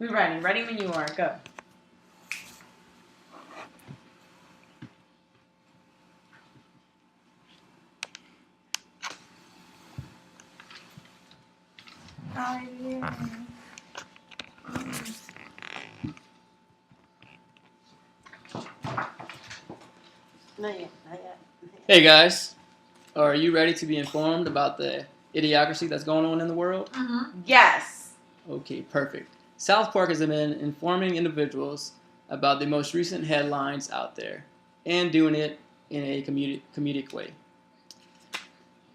We're ready. Ready when you are. Go. Not yet, not yet. Hey guys, are you ready to be informed about the idiocracy that's going on in the world? Yes. Okay, perfect. South Park has been informing individuals about the most recent headlines out there and doing it in a comedic way.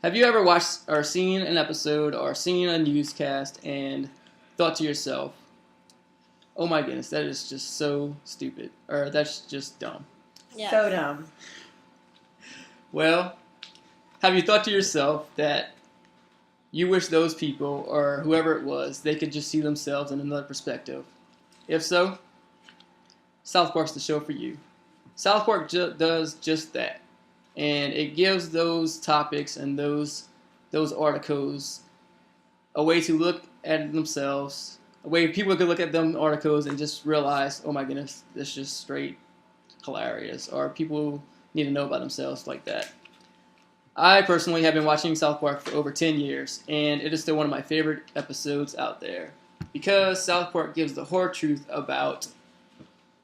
Have you ever watched or seen an episode or seen a newscast and thought to yourself, oh my goodness, that is just so stupid, or that's just dumb? Yes. So dumb. Well, have you thought to yourself that you wish those people, or whoever it was, they could just see themselves in another perspective? If so, South Park's the show for you. South Park does just that. And it gives those topics and those articles a way to look at themselves, a way people could look at them articles and just realize, oh my goodness, this is just straight hilarious, or people need to know about themselves like that. I personally have been watching South Park for over 10 years, and it is still one of my favorite episodes out there because South Park gives the hard truth about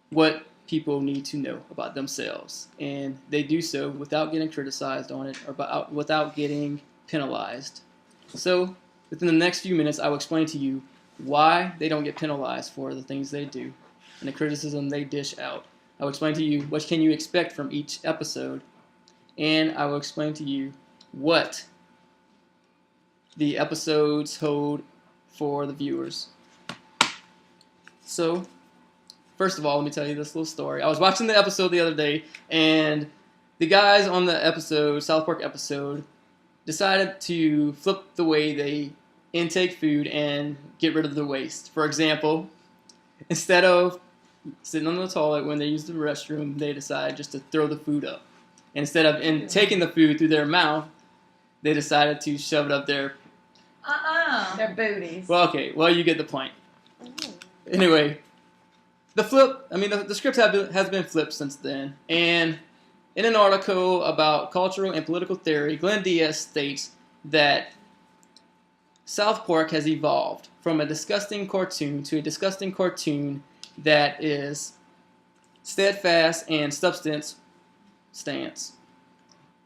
what people need to know about themselves, and they do so without getting criticized on it or without getting penalized. So, within the next few minutes, I will explain to you why they don't get penalized for the things they do and the criticism they dish out. I will explain to you what can you expect from each episode, and I will explain to you what the episodes hold for the viewers. So, first of all, let me tell you this little story. I was watching the episode the other day, and the guys on the episode, South Park episode, decided to flip the way they intake food and get rid of the waste. For example, instead of sitting on the toilet when they use the restroom, they decide just to throw the food up. Instead of taking the food through their mouth, they decided to shove it up their... Their booties. Well, okay. Well, you get the point. Anyway, the script has been flipped since then. And in an article about cultural and political theory, Glenn Diaz states that South Park has evolved from a disgusting cartoon to a disgusting cartoon that is steadfast and substance stance.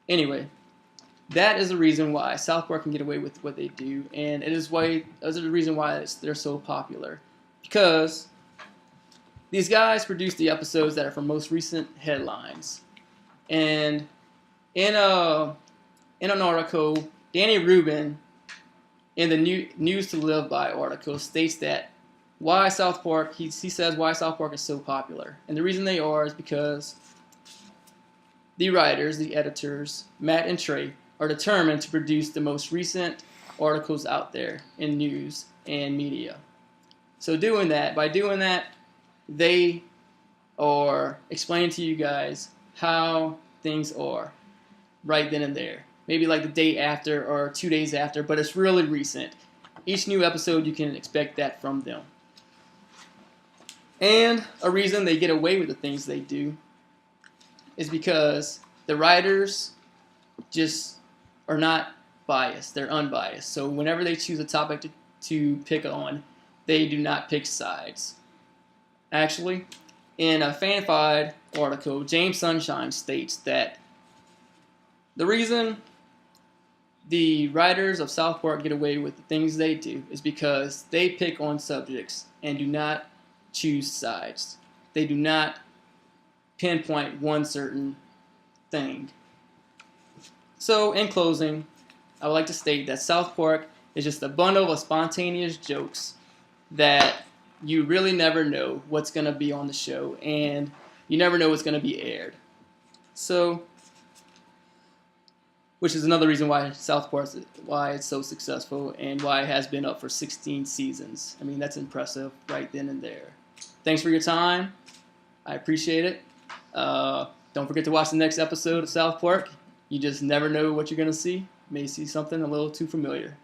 Anyway, that is the reason why South Park can get away with what they do, and it is the reason why they're so popular. Because these guys produce the episodes that are from most recent headlines. And in an article, Danny Rubin, in the News to Live By article, states that why South Park, he says why South Park is so popular. And the reason they are is because the writers, the editors, Matt and Trey, are determined to produce the most recent articles out there in news and media. So by doing that, they are explaining to you guys how things are right then and there. Maybe like the day after or 2 days after, but it's really recent. Each new episode, you can expect that from them. And a reason they get away with the things they do is because the writers just are not biased. They're unbiased. So whenever they choose a topic to pick on, they do not pick sides. Actually, in a Fanified article, James Sunshine states that the reason the writers of South Park get away with the things they do is because they pick on subjects and do not choose sides. They do not pinpoint one certain thing. So, in closing, I would like to state that South Park is just a bundle of spontaneous jokes that you really never know what's going to be on the show, and you never know what's going to be aired. So, which is another reason why South Park, why it's so successful, and why it has been up for 16 seasons. I mean, that's impressive right then and there. Thanks for your time. I appreciate it. Don't forget to watch the next episode of South Park. You just never know what you're going to see. You may see something a little too familiar.